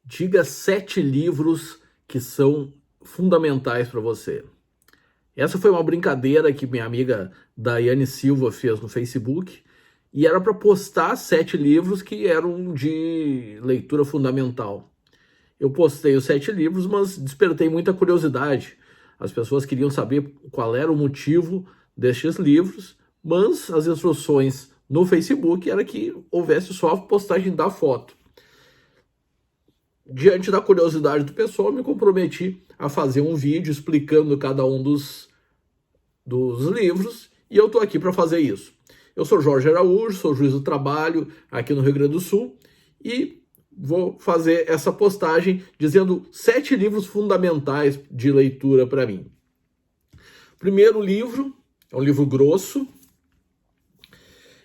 Diga 7 livros que são fundamentais para você. Essa foi uma brincadeira que minha amiga Daiane Silva fez no Facebook e era para postar 7 livros que eram de leitura fundamental. Eu postei os 7 livros, mas despertei muita curiosidade. As pessoas queriam saber qual era o motivo destes livros, mas as instruções no Facebook era que houvesse só a postagem da foto. Diante da curiosidade do pessoal, me comprometi a fazer um vídeo explicando cada um dos livros e eu estou aqui para fazer isso. Eu sou Jorge Araújo, sou juiz do trabalho aqui no Rio Grande do Sul e vou fazer essa postagem dizendo 7 livros fundamentais de leitura para mim. Primeiro livro, é um livro grosso,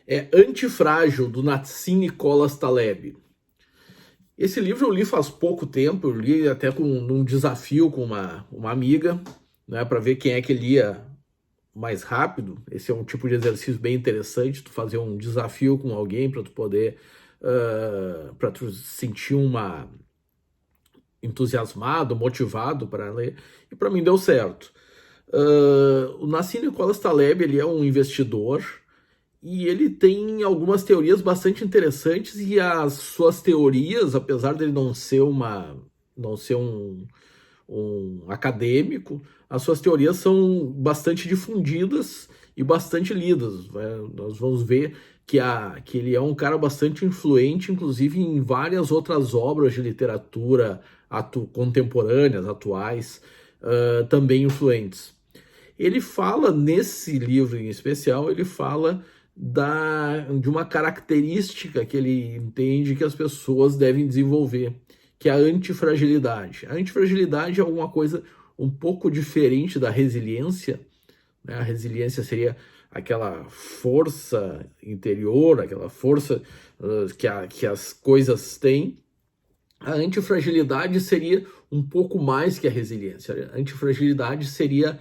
é Antifrágil, do Nassim Nicholas Taleb. Esse livro eu li faz pouco tempo, eu li até num desafio com uma amiga, né, para ver quem é que lia mais rápido. Esse é um tipo de exercício bem interessante, tu fazer um desafio com alguém para tu poder, para tu sentir entusiasmado, motivado para ler, e para mim deu certo. O Nassim Nicholas Taleb, ele é um investidor, e ele tem algumas teorias bastante interessantes e as suas teorias, apesar dele não ser um acadêmico, as suas teorias são bastante difundidas e bastante lidas, né? Nós vamos ver que ele é um cara bastante influente, inclusive em várias outras obras de literatura contemporâneas, atuais, também influentes. Ele fala, nesse livro em especial, ele fala de uma característica que ele entende que as pessoas devem desenvolver, que é a antifragilidade. A antifragilidade é alguma coisa um pouco diferente da resiliência, né? A resiliência seria aquela força interior, aquela força que as coisas têm. A antifragilidade seria um pouco mais que a resiliência. A antifragilidade seria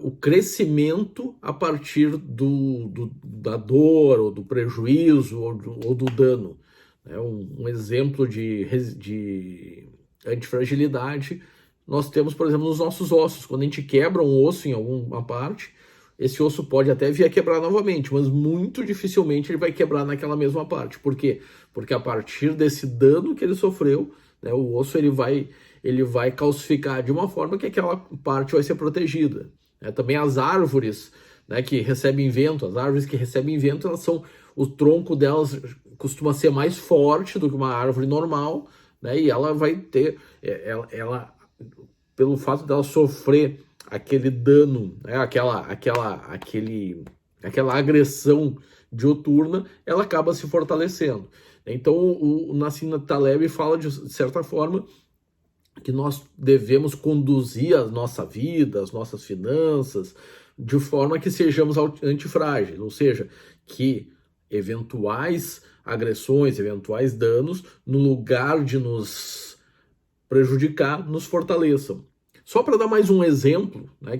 o crescimento a partir da dor, ou do prejuízo, ou do dano. Um exemplo de antifragilidade nós temos, por exemplo, nos nossos ossos. Quando a gente quebra um osso em alguma parte, esse osso pode até vir a quebrar novamente, mas muito dificilmente ele vai quebrar naquela mesma parte. Por quê? Porque a partir desse dano que ele sofreu, né, o osso ele vai calcificar de uma forma que aquela parte vai ser protegida. Também as árvores, né, que recebem vento, as árvores que recebem vento, o tronco delas costuma ser mais forte do que uma árvore normal, né, e ela vai ter, pelo fato dela sofrer aquele dano, né, aquela agressão dioturna, ela acaba se fortalecendo. Então o Nassim Taleb fala, de certa forma, que nós devemos conduzir a nossa vida, as nossas finanças, de forma que sejamos antifrágeis, ou seja, que eventuais agressões, eventuais danos, no lugar de nos prejudicar, nos fortaleçam. Só para dar mais um exemplo, né,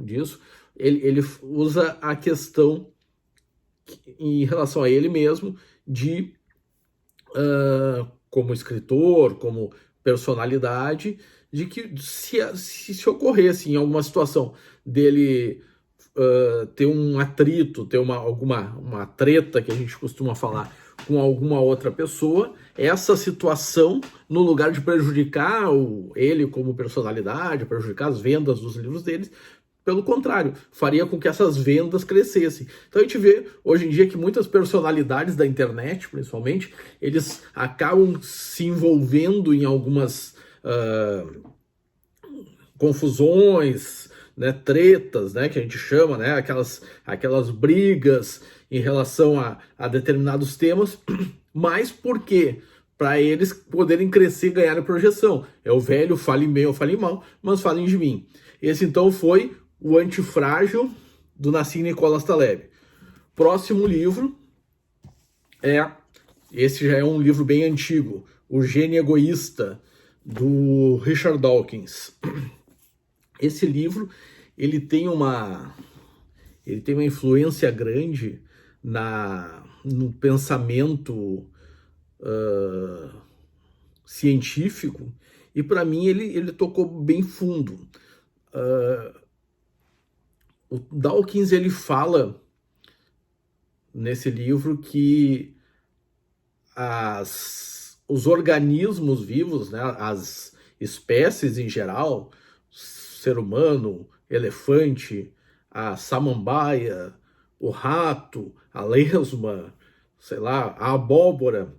disso, ele usa a questão em relação a ele mesmo de como escritor, como personalidade, de que se ocorresse em alguma situação dele ter um atrito, ter uma treta, que a gente costuma falar, com alguma outra pessoa, essa situação, no lugar de prejudicar ele como personalidade, prejudicar as vendas dos livros deles, pelo contrário, faria com que essas vendas crescessem. Então a gente vê hoje em dia que muitas personalidades da internet, principalmente, eles acabam se envolvendo em algumas confusões, né, tretas, né, que a gente chama, né, aquelas brigas em relação a determinados temas, mas por quê? Para eles poderem crescer e ganhar projeção. É o velho, fale bem ou fale mal, mas falem de mim. Esse então foi o Antifrágil, do Nassim Nicholas Taleb. Próximo livro esse já é um livro bem antigo, O Gênio Egoísta, do Richard Dawkins. Esse livro ele tem uma influência grande no pensamento científico, e para mim ele tocou bem fundo. O Dawkins ele fala nesse livro que os organismos vivos, né, as espécies em geral, ser humano, elefante, a samambaia, o rato, a lesma, sei lá, a abóbora,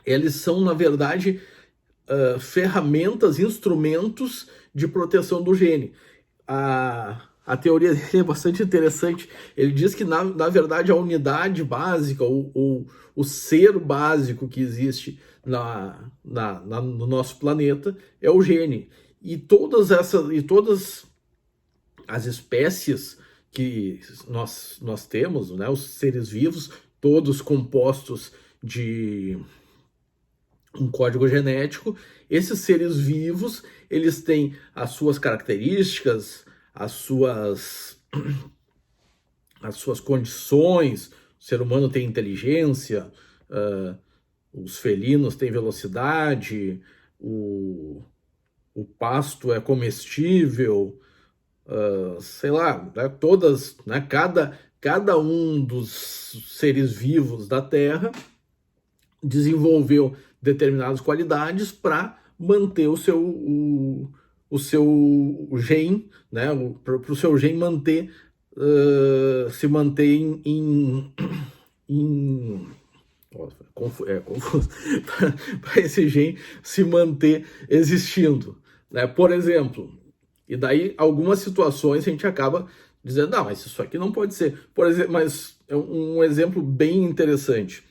eles são, na verdade, ferramentas, instrumentos de proteção do gene. A teoria dele é bastante interessante. Ele diz que, na verdade, a unidade básica, o ser básico que existe no nosso planeta é o gene. E todas as espécies que nós temos, né, os seres vivos, todos compostos de um código genético, esses seres vivos, eles têm as suas características, as suas condições. O ser humano tem inteligência, os felinos têm velocidade, o pasto é comestível, sei lá, né, todas, né, cada um dos seres vivos da Terra desenvolveu determinadas qualidades para manter o seu gene, né, para o seu gene manter, se manter confuso, para esse gene se manter existindo, né? Por exemplo, e daí algumas situações a gente acaba dizendo, não, mas isso aqui não pode ser. Por exemplo, mas é um exemplo bem interessante.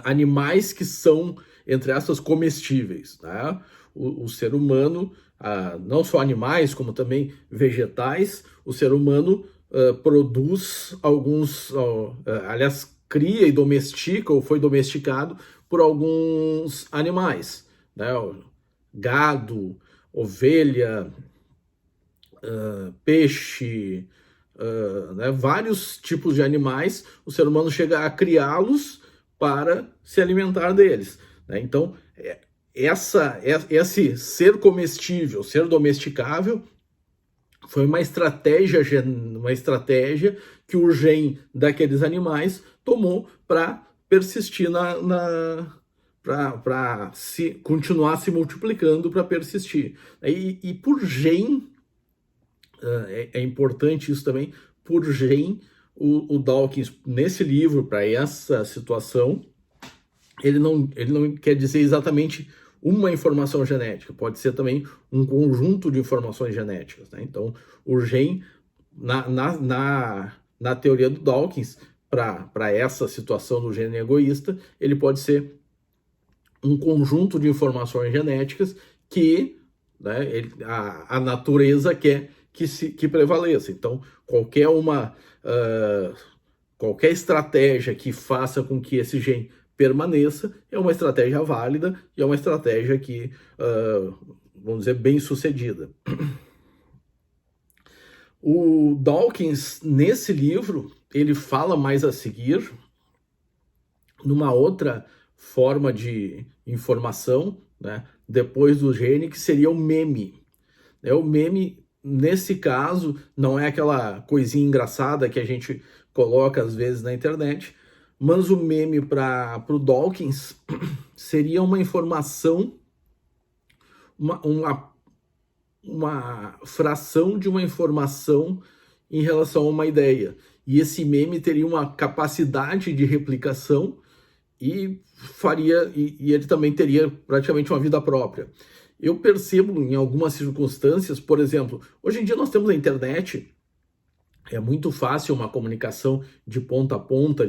Animais que são, entre aspas, comestíveis, né? O ser humano, não só animais, como também vegetais, o ser humano produz alguns, aliás, cria e domestica, ou foi domesticado por alguns animais, né? Gado, ovelha, peixe, né? Vários tipos de animais, o ser humano chega a criá-los para se alimentar deles, né? Então, esse ser comestível, ser domesticável, foi uma estratégia que o gene daqueles animais tomou para persistir para continuar se multiplicando, para persistir. E por gene, é importante isso também, por gene, o Dawkins, nesse livro, para essa situação, ele não quer dizer exatamente uma informação genética, pode ser também um conjunto de informações genéticas, né? Então, o gene, na teoria do Dawkins, para essa situação do gene egoísta, ele pode ser um conjunto de informações genéticas que, né, a natureza quer que prevaleça. Então, qualquer estratégia que faça com que esse gene permaneça é uma estratégia válida e é uma estratégia que, vamos dizer, bem sucedida. O Dawkins, nesse livro, ele fala mais a seguir numa outra forma de informação, né, depois do gene, que seria o meme. O meme, nesse caso, não é aquela coisinha engraçada que a gente coloca às vezes na internet, mas o meme para o Dawkins seria uma informação, uma fração de uma informação em relação a uma ideia. E esse meme teria uma capacidade de replicação e ele também teria praticamente uma vida própria. Eu percebo em algumas circunstâncias, por exemplo, hoje em dia nós temos a internet, é muito fácil uma comunicação de ponta a ponta,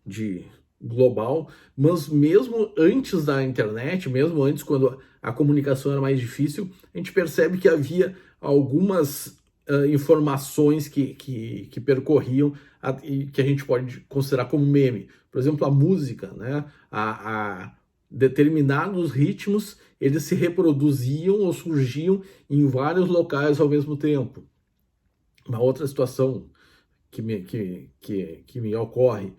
de global, mas mesmo antes da internet, mesmo antes quando a comunicação era mais difícil, a gente percebe que havia algumas informações que percorriam e que a gente pode considerar como meme. Por exemplo, a música, né? A determinados ritmos, eles se reproduziam ou surgiam em vários locais ao mesmo tempo. Uma outra situação que me ocorre,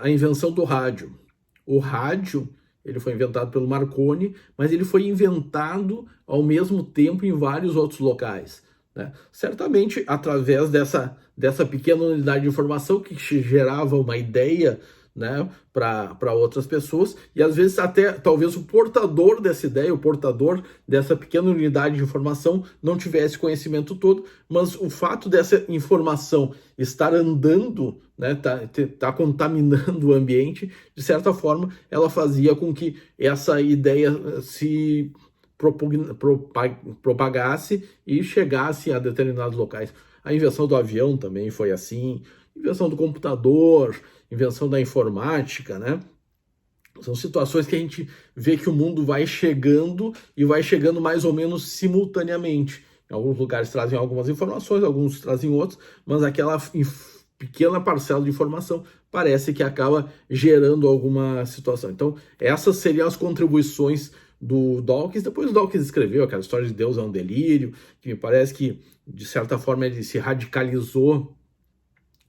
a invenção do rádio. O rádio, ele foi inventado pelo Marconi, mas ele foi inventado ao mesmo tempo em vários outros locais, né? Certamente, através dessa pequena unidade de informação que gerava uma ideia, né, para outras pessoas, e às vezes até talvez o portador dessa ideia, o portador dessa pequena unidade de informação não tivesse conhecimento todo, mas o fato dessa informação estar andando, né, tá contaminando o ambiente, de certa forma, ela fazia com que essa ideia se propagasse e chegasse a determinados locais. A invenção do avião também foi assim, invenção do computador, invenção da informática, né? São situações que a gente vê que o mundo vai chegando e vai chegando mais ou menos simultaneamente. Em alguns lugares trazem algumas informações, alguns trazem outros, mas aquela pequena parcela de informação parece que acaba gerando alguma situação. Então, essas seriam as contribuições do Dawkins. Depois o Dawkins escreveu aquela história de Deus é um delírio, que me parece que, de certa forma, ele se radicalizou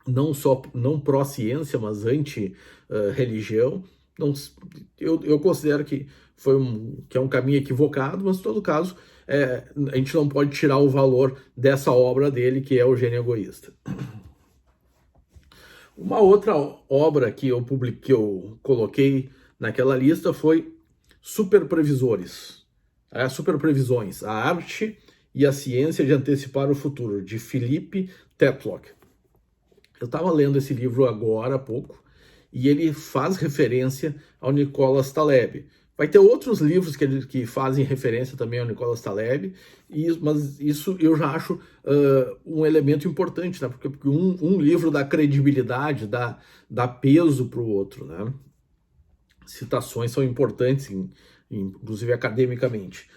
não pró-ciência, mas anti-religião. Eu considero que que é um caminho equivocado, mas em todo caso, a gente não pode tirar o valor dessa obra dele, que é O Gênio Egoísta. Uma outra obra que eu coloquei naquela lista foi Superprevisores. Superprevisões, a arte e a ciência de antecipar o futuro, de Philippe Tetlock. Eu estava lendo esse livro agora há pouco, e ele faz referência ao Nicholas Taleb. Vai ter outros livros que fazem referência também ao Nicholas Taleb, mas isso eu já acho um elemento importante, né? Porque um livro dá credibilidade, dá peso para o outro, né? Citações são importantes, inclusive academicamente.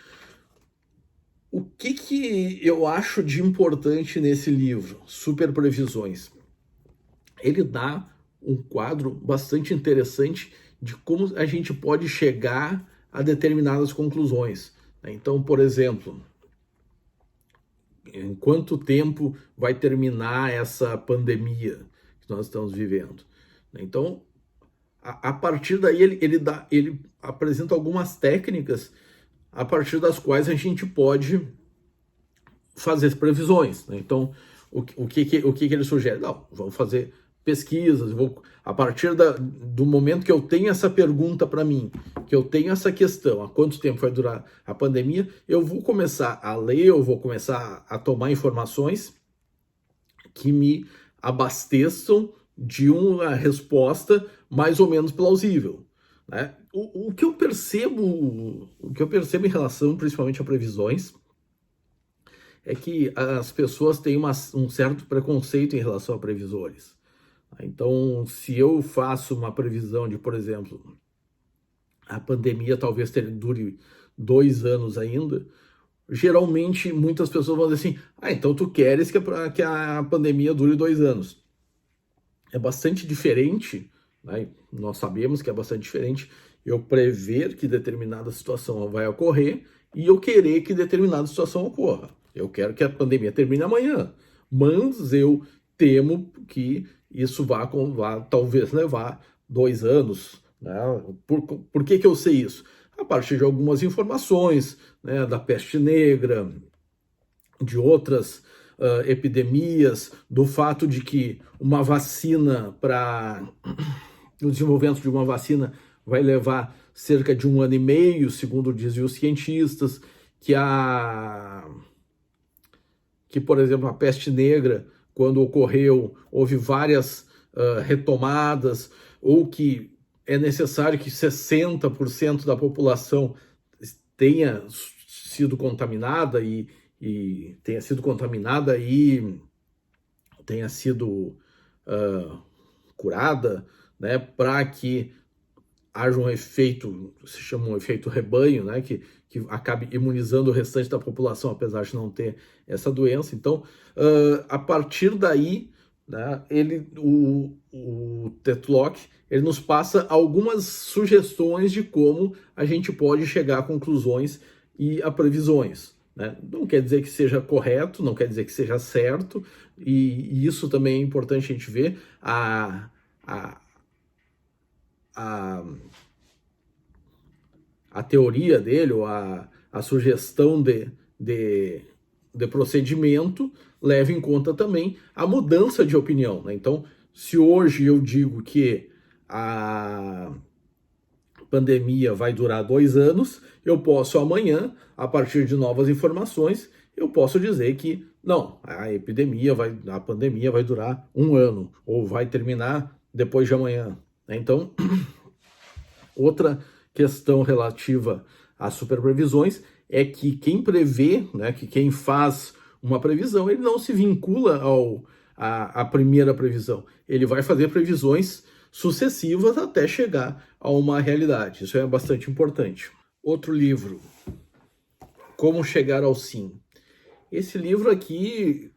O que eu acho de importante nesse livro, Superprevisões? Ele dá um quadro bastante interessante de como a gente pode chegar a determinadas conclusões. Então, por exemplo, em quanto tempo vai terminar essa pandemia que nós estamos vivendo? Então, a partir daí, ele apresenta algumas técnicas a partir das quais a gente pode fazer previsões. Então, o que ele sugere? Não, vamos fazer pesquisas, a partir do momento que eu tenho essa pergunta para mim, que eu tenho essa questão, há quanto tempo vai durar a pandemia, eu vou começar a ler, eu vou começar a tomar informações que me abasteçam de uma resposta mais ou menos plausível, né? O que eu percebo em relação principalmente a previsões é que as pessoas têm um certo preconceito em relação a previsores. Então, se eu faço uma previsão de, por exemplo, a pandemia talvez dure 2 anos ainda, geralmente muitas pessoas vão dizer assim, então tu queres que a pandemia dure 2 anos. É bastante diferente, né? Nós sabemos que é bastante diferente eu prever que determinada situação vai ocorrer e eu querer que determinada situação ocorra. Eu quero que a pandemia termine amanhã, mas eu temo que isso vá talvez levar 2 anos. Né? Por que eu sei isso? A partir de algumas informações, né, da peste negra, de outras epidemias, do fato de que uma vacina o desenvolvimento de uma vacina vai levar cerca de 1 ano e meio, segundo dizem os cientistas, que, por exemplo, a peste negra, quando ocorreu, houve várias retomadas, ou que é necessário que 60% da população tenha sido contaminada e tenha sido curada, né, para que haja um efeito, se chama um efeito rebanho, né, que acabe imunizando o restante da população, apesar de não ter essa doença. Então, a partir daí, né, o Tetlock, ele nos passa algumas sugestões de como a gente pode chegar a conclusões e a previsões. Né? Não quer dizer que seja correto, não quer dizer que seja certo, e isso também é importante a gente ver. A a teoria dele, ou a sugestão de procedimento, leva em conta também a mudança de opinião, né? Então, se hoje eu digo que a pandemia vai durar 2 anos, eu posso amanhã, a partir de novas informações, eu posso dizer que não, a pandemia vai durar 1 ano, ou vai terminar depois de amanhã, né? Então, outra questão relativa às superprevisões é que quem prevê, né, que quem faz uma previsão, ele não se vincula à primeira previsão. Ele vai fazer previsões sucessivas até chegar a uma realidade. Isso é bastante importante. Outro livro, Como Chegar ao Sim. Esse livro aqui,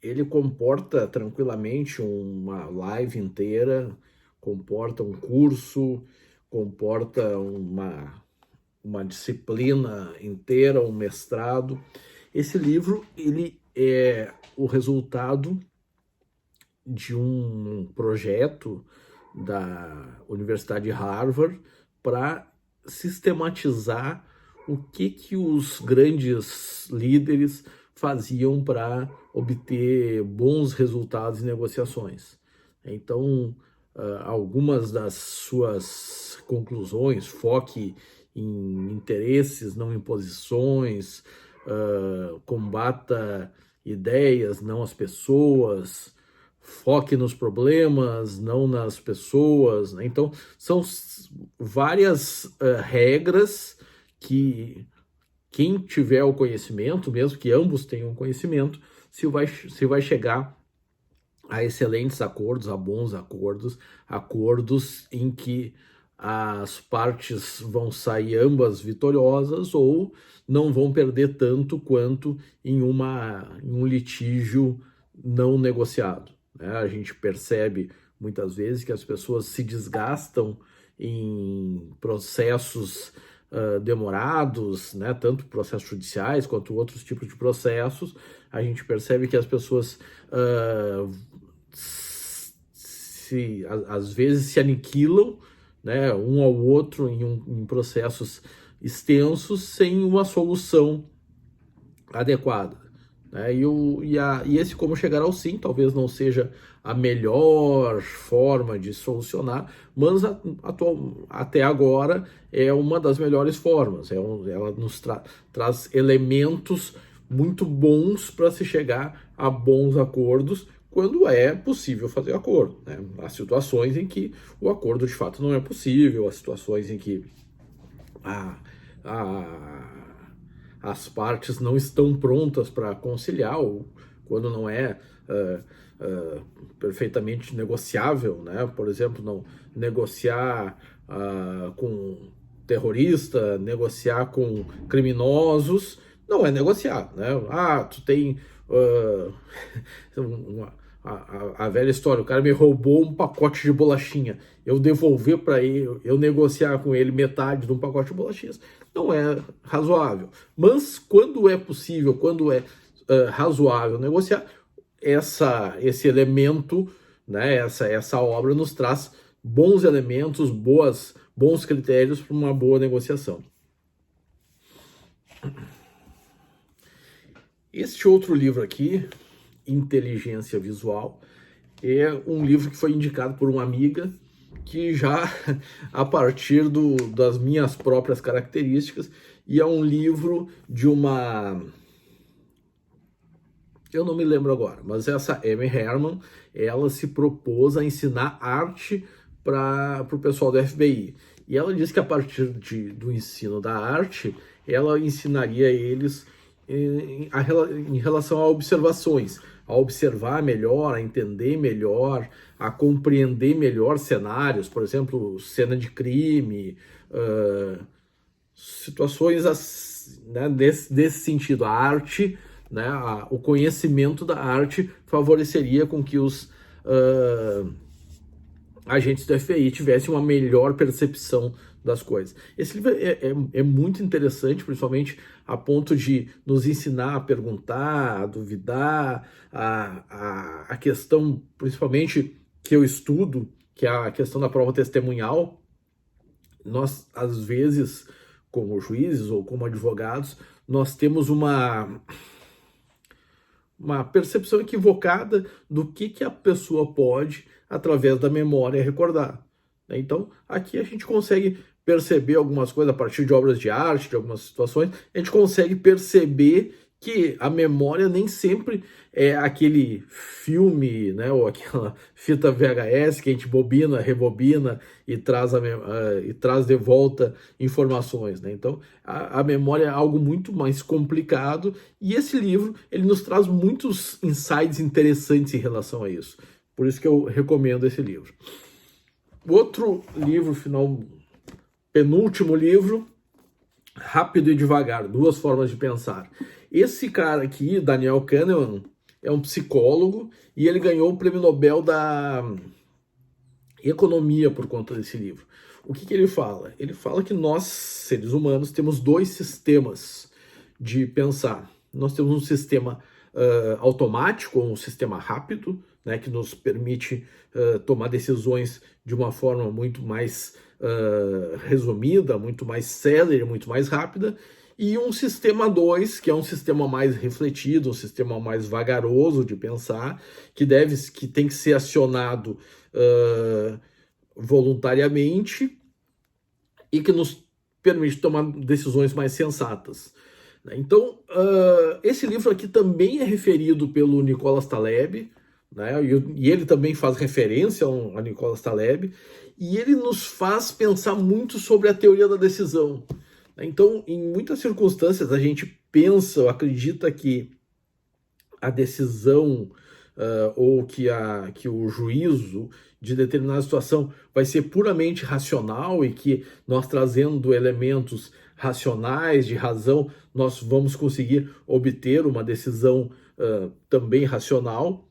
ele comporta tranquilamente uma live inteira, comporta um curso, comporta uma disciplina inteira, um mestrado. Esse livro, ele é o resultado de um projeto da Universidade de Harvard para sistematizar o que os grandes líderes faziam para obter bons resultados em negociações. Então, algumas das suas conclusões, foque em interesses, não em posições, combata ideias, não as pessoas, foque nos problemas, não nas pessoas, né? Então, são várias regras que quem tiver o conhecimento, mesmo que ambos tenham conhecimento, se vai chegar a excelentes acordos, a bons acordos, acordos em que as partes vão sair ambas vitoriosas ou não vão perder tanto quanto em um litígio não negociado, né? A gente percebe muitas vezes que as pessoas se desgastam em processos demorados, né? Tanto processos judiciais quanto outros tipos de processos. A gente percebe que as pessoas às vezes se aniquilam, né, um ao outro em processos extensos sem uma solução adequada, né? E esse Como Chegar ao Sim talvez não seja a melhor forma de solucionar, mas até agora é uma das melhores formas. Ela nos traz elementos muito bons para se chegar a bons acordos quando é possível fazer acordo, né? Há situações em que o acordo de fato não é possível, há situações em que as partes não estão prontas para conciliar, ou quando não é perfeitamente negociável, né? Por exemplo, não negociar com terrorista, negociar com criminosos, não é negociar, né? Tu tem a velha história, o cara me roubou um pacote de bolachinha, eu devolver para ele, eu negociar com ele metade de um pacote de bolachinhas, não é razoável. Mas quando é possível, quando é razoável negociar, esse elemento, né, essa obra nos traz bons elementos, bons critérios para uma boa negociação. Este outro livro aqui, Inteligência Visual, é um livro que foi indicado por uma amiga que já a partir das minhas próprias características, e é um livro de uma... eu não me lembro agora, mas essa Amy Herman, ela se propôs a ensinar arte para o pessoal do FBI. E ela disse que a partir do ensino da arte, ela ensinaria eles em relação a observações, a observar melhor, a entender melhor, a compreender melhor cenários, por exemplo, cena de crime, situações, né, desse sentido. A arte, né, o conhecimento da arte favoreceria com que os agentes do FBI tivessem uma melhor percepção das coisas. Esse livro é muito interessante, principalmente a ponto de nos ensinar a perguntar, a duvidar, a questão, principalmente, que eu estudo, que é a questão da prova testemunhal. Nós, às vezes, como juízes ou como advogados, nós temos uma percepção equivocada do que a pessoa pode, através da memória, recordar. Então, aqui a gente consegue perceber algumas coisas a partir de obras de arte, de algumas situações, a gente consegue perceber que a memória nem sempre é aquele filme, né, ou aquela fita VHS que a gente bobina, rebobina e traz de volta informações, né? Então, a memória é algo muito mais complicado e esse livro ele nos traz muitos insights interessantes em relação a isso. Por isso que eu recomendo esse livro. Outro livro, penúltimo livro, Rápido e Devagar, Duas Formas de Pensar. Esse cara aqui, Daniel Kahneman, é um psicólogo e ele ganhou o Prêmio Nobel da Economia por conta desse livro. O que ele fala? Ele fala que nós, seres humanos, temos dois sistemas de pensar. Nós temos um sistema automático, um sistema rápido, né, que nos permite tomar decisões de uma forma muito mais resumida, muito mais célere, muito mais rápida, e um sistema 2, que é um sistema mais refletido, um sistema mais vagaroso de pensar, que tem que ser acionado voluntariamente e que nos permite tomar decisões mais sensatas. Então, esse livro aqui também é referido pelo Nicholas Taleb, né? E ele também faz referência a Nicholas Taleb, e ele nos faz pensar muito sobre a teoria da decisão. Então, em muitas circunstâncias, a gente pensa ou acredita que a decisão ou que o juízo de determinada situação vai ser puramente racional e que nós trazendo elementos racionais, de razão, nós vamos conseguir obter uma decisão também racional,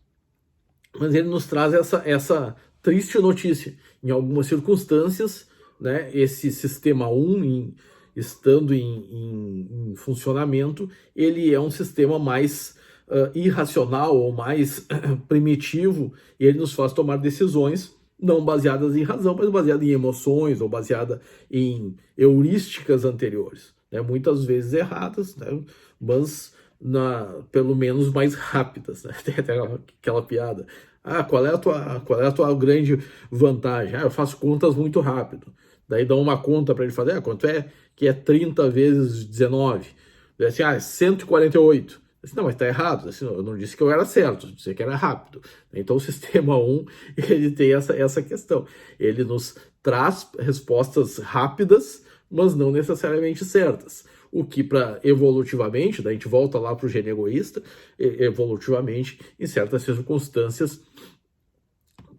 mas ele nos traz essa triste notícia. Em algumas circunstâncias, né, esse sistema 1, estando em funcionamento, ele é um sistema mais irracional ou mais primitivo, e ele nos faz tomar decisões não baseadas em razão, mas baseadas em emoções ou baseadas em heurísticas anteriores, né? Muitas vezes erradas, né? Mas pelo menos mais rápidas, né? Tem até aquela piada. Qual é a tua grande vantagem? Eu faço contas muito rápido. Daí dão uma conta para ele fazer, quanto é que é 30 vezes 19? Daí assim, 148. Assim, não, mas está errado. Assim, eu não disse que eu era certo, eu disse que era rápido. Então o sistema 1, ele tem essa questão. Ele nos traz respostas rápidas, mas não necessariamente certas. O que, evolutivamente, daí a gente volta lá para o gene egoísta, evolutivamente, em certas circunstâncias,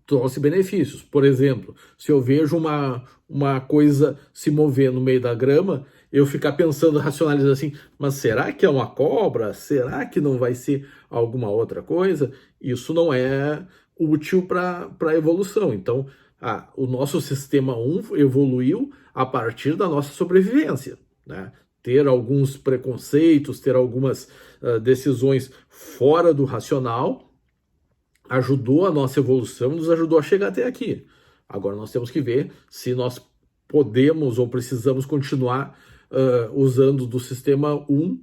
trouxe benefícios. Por exemplo, se eu vejo uma coisa se mover no meio da grama, eu ficar pensando, racionalizando assim, mas será que é uma cobra? Será que não vai ser alguma outra coisa? Isso não é útil para a evolução. Então, o nosso sistema 1 evoluiu a partir da nossa sobrevivência, né? Ter alguns preconceitos, ter algumas decisões fora do racional, ajudou a nossa evolução, nos ajudou a chegar até aqui. Agora nós temos que ver se nós podemos ou precisamos continuar usando do sistema 1,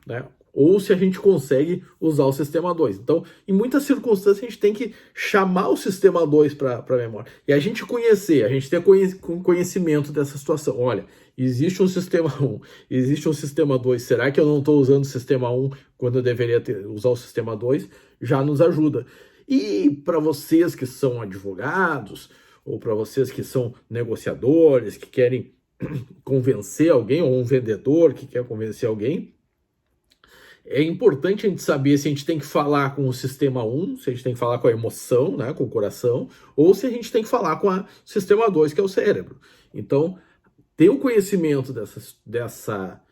né? Ou se a gente consegue usar o sistema 2. Então, em muitas circunstâncias, a gente tem que chamar o sistema 2 para a memória. E a gente conhecer, a gente ter conhecimento dessa situação. Olha, existe um sistema 1, existe um sistema 2. Será que eu não estou usando o sistema 1 quando eu deveria usar o sistema 2? Já nos ajuda. E para vocês que são advogados, ou para vocês que são negociadores, que querem convencer alguém, ou um vendedor que quer convencer alguém, é importante a gente saber se a gente tem que falar com o sistema 1, se a gente tem que falar com a emoção, né, com o coração, ou se a gente tem que falar com o sistema 2, que é o cérebro. Então, ter o conhecimento dessa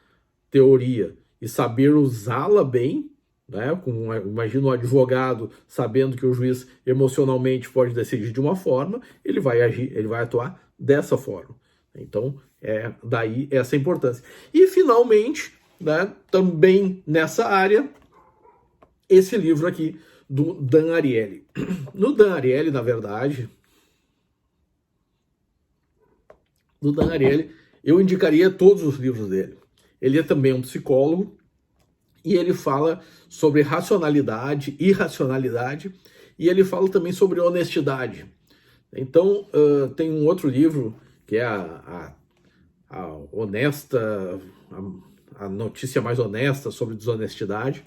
teoria e saber usá-la bem, né, imagina um advogado sabendo que o juiz emocionalmente pode decidir de uma forma, ele vai agir, ele vai atuar dessa forma. Então, daí essa importância. E, finalmente, né, também nessa área, esse livro aqui do Dan Ariely. No Dan Ariely, na verdade, do Dan Ariely, eu indicaria todos os livros dele. Ele é também um psicólogo e ele fala sobre racionalidade, irracionalidade, e ele fala também sobre honestidade. Então, tem um outro livro que é a honesta, a notícia mais honesta sobre desonestidade.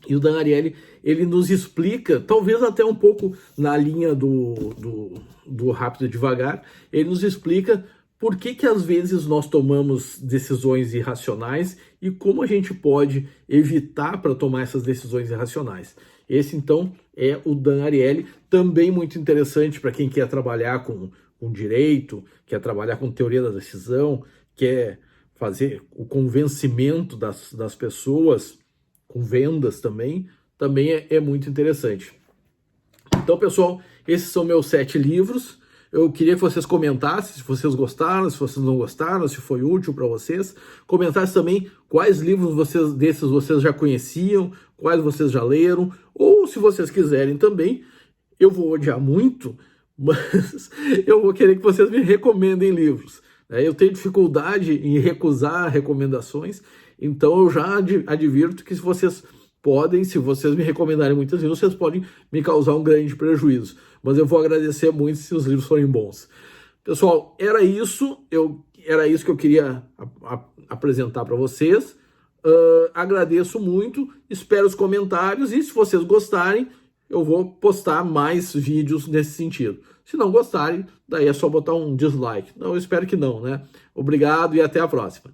E o Dan Ariely, ele nos explica, talvez até um pouco na linha do Rápido e Devagar, ele nos explica por que às vezes nós tomamos decisões irracionais e como a gente pode evitar para tomar essas decisões irracionais. Esse, então, é o Dan Ariely, também muito interessante para quem quer trabalhar com direito, quer trabalhar com teoria da decisão, quer fazer o convencimento das pessoas, com vendas também é muito interessante. Então, pessoal, esses são meus 7 livros. Eu queria que vocês comentassem se vocês gostaram, se vocês não gostaram, se foi útil para vocês. Comentassem também quais livros vocês já conheciam, quais vocês já leram, ou se vocês quiserem também, eu vou odiar muito, mas eu vou querer que vocês me recomendem livros. Eu tenho dificuldade em recusar recomendações, então eu já advirto que se vocês me recomendarem muitos livros, vocês podem me causar um grande prejuízo. Mas eu vou agradecer muito se os livros forem bons. Pessoal, era isso que eu queria apresentar para vocês. Agradeço muito, espero os comentários e se vocês gostarem, eu vou postar mais vídeos nesse sentido. Se não gostarem, daí é só botar um dislike. Não, eu espero que não, né? Obrigado e até a próxima.